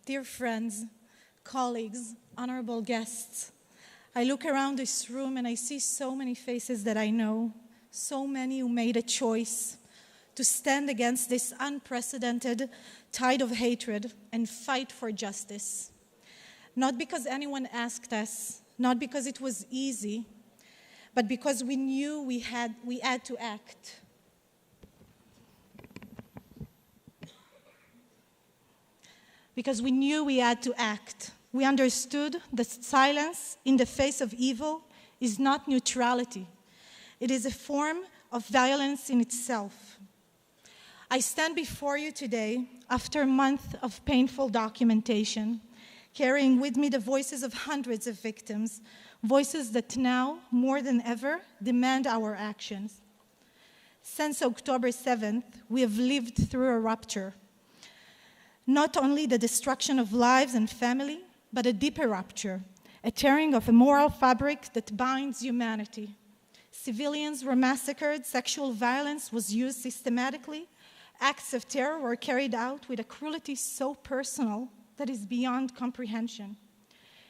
dear friends, colleagues, honorable guests, I look around this room and I see so many faces that I know, so many who made a choice to stand against this unprecedented tide of hatred and fight for justice. Not because anyone asked us, not because it was easy, but because we knew we had to act. Because we knew we had to act. We understood that silence in the face of evil is not neutrality. It is a form of violence in itself. I stand before you today after a month of painful documentation, carrying with me the voices of hundreds of victims, voices that now, more than ever, demand our actions. Since October 7th, we have lived through a rupture. Not only the destruction of lives and family, but a deeper rupture, a tearing of a moral fabric that binds humanity. Civilians were massacred, sexual violence was used systematically, acts of terror were carried out with a cruelty so personal that is beyond comprehension.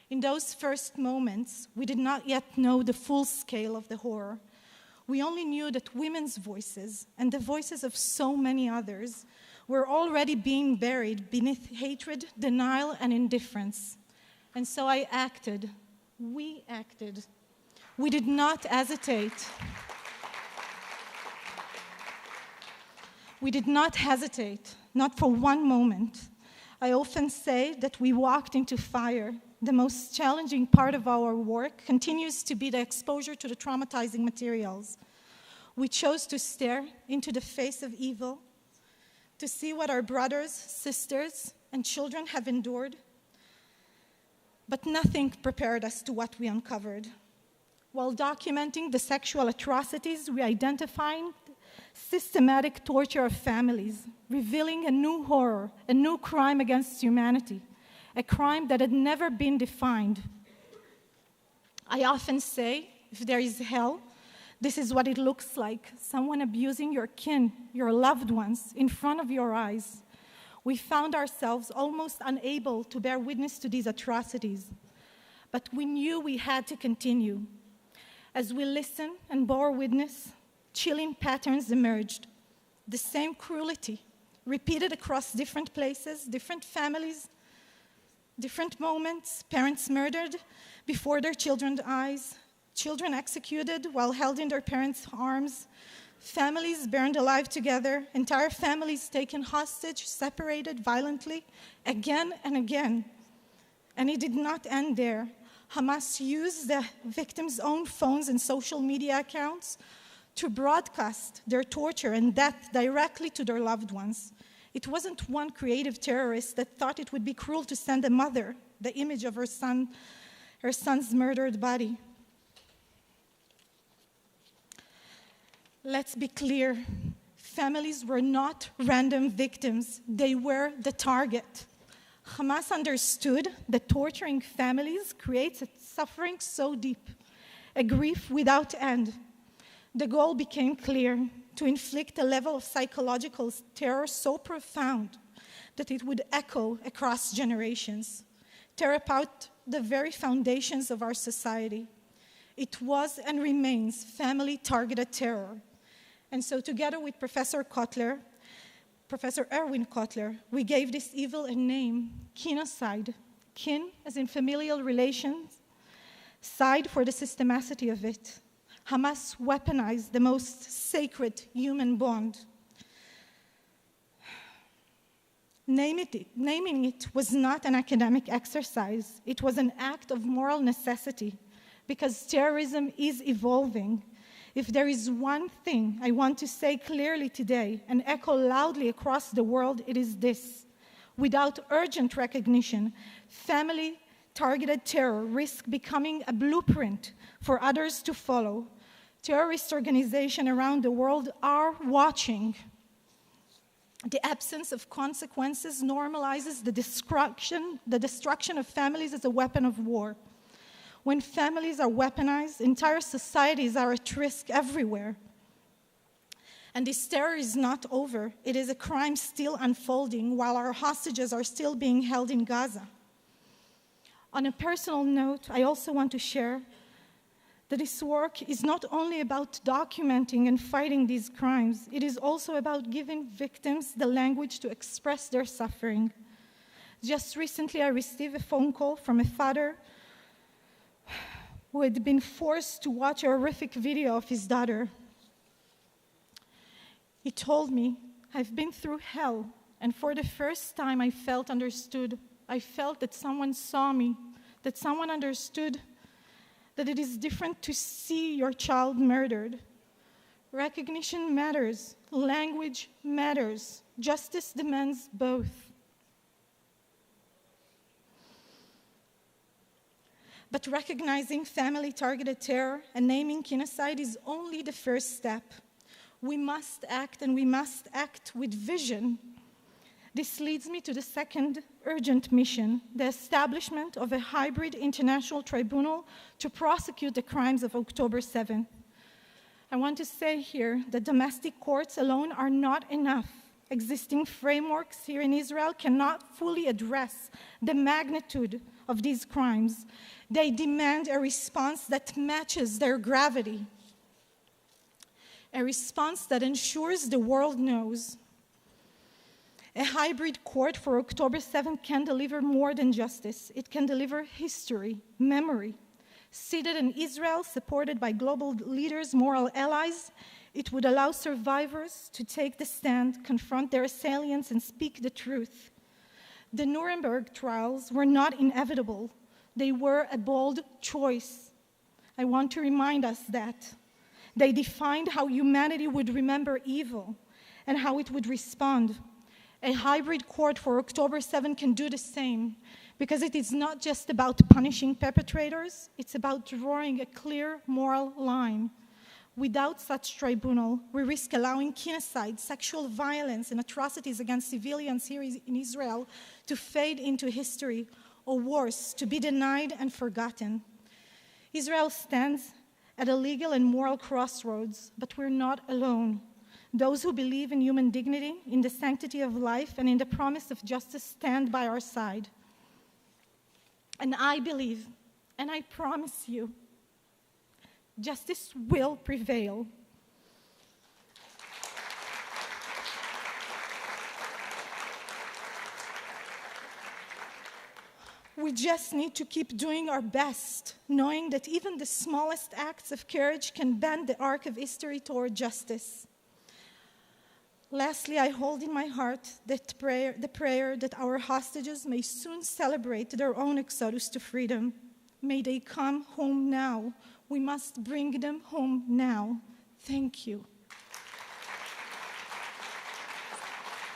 In those first moments, we did not yet know the full scale of the horror. We only knew that women's voices and the voices of so many others were already being buried beneath hatred, denial, and indifference. And so I acted. We acted. We did not hesitate. We did not hesitate, not for one moment. I often say that we walked into fire. The most challenging part of our work continues to be the exposure to the traumatizing materials. We chose to stare into the face of evil, to see what our brothers, sisters, and children have endured. But nothing prepared us to what we uncovered. While documenting the sexual atrocities, we identified systematic torture of families, revealing a new horror, a new crime against humanity, a crime that had never been defined. I often say, if there is hell, this is what it looks like, someone abusing your kin, your loved ones, in front of your eyes. We found ourselves almost unable to bear witness to these atrocities, but we knew we had to continue. As we listened and bore witness, chilling patterns emerged. The same cruelty, repeated across different places, different families, different moments, parents murdered before their children's eyes, children executed while held in their parents' arms, families burned alive together, entire families taken hostage, separated violently, again and again. And it did not end there. Hamas used the victims' own phones and social media accounts to broadcast their torture and death directly to their loved ones. It wasn't one creative terrorist that thought it would be cruel to send a mother the image of her son's murdered body. Let's be clear, families were not random victims, they were the target. Hamas understood that torturing families creates a suffering so deep, a grief without end. The goal became clear, to inflict a level of psychological terror so profound that it would echo across generations, tear apart the very foundations of our society. It was and remains family-targeted terror. And so together with Professor Erwin Kotler, we gave this evil a name, kinocide. Kin, as in familial relations, side for the systemicity of it. Hamas weaponized the most sacred human bond. Naming it was not an academic exercise. It was an act of moral necessity, because terrorism is evolving. If there is one thing I want to say clearly today and echo loudly across the world, it is this. Without urgent recognition, family-targeted terror risks becoming a blueprint for others to follow. Terrorist organizations around the world are watching. The absence of consequences normalizes the destruction of families as a weapon of war. When families are weaponized, entire societies are at risk everywhere. And this terror is not over. It is a crime still unfolding while our hostages are still being held in Gaza. On a personal note, I also want to share that this work is not only about documenting and fighting these crimes, it is also about giving victims the language to express their suffering. Just recently, I received a phone call from a father who had been forced to watch a horrific video of his daughter. He told me, "I've been through hell, and for the first time I felt understood. I felt that someone saw me, that someone understood that it is different to see your child murdered. Recognition matters, language matters, justice demands both." But recognizing family-targeted terror and naming genocide is only the first step. We must act, and we must act with vision. This leads me to the second urgent mission, the establishment of a hybrid international tribunal to prosecute the crimes of October 7th. I want to say here that domestic courts alone are not enough. Existing frameworks here in Israel cannot fully address the magnitude of these crimes. They demand a response that matches their gravity, a response that ensures the world knows. A hybrid court for October 7th can deliver more than justice. It can deliver history, memory. Seated in Israel, supported by global leaders, moral allies, it would allow survivors to take the stand, confront their assailants, and speak the truth. The Nuremberg trials were not inevitable. They were a bold choice. I want to remind us that. They defined how humanity would remember evil and how it would respond. A hybrid court for October 7 can do the same, because it is not just about punishing perpetrators, it's about drawing a clear moral line. Without such tribunal, we risk allowing genocide, sexual violence, and atrocities against civilians here in Israel to fade into history, or worse, to be denied and forgotten. Israel stands at a legal and moral crossroads, but we're not alone. Those who believe in human dignity, in the sanctity of life, and in the promise of justice stand by our side. And I believe, and I promise you, justice will prevail. We just need to keep doing our best, knowing that even the smallest acts of courage can bend the arc of history toward justice. Lastly, I hold in my heart the prayer that our hostages may soon celebrate their own exodus to freedom. May they come home now. We must bring them home now. Thank you.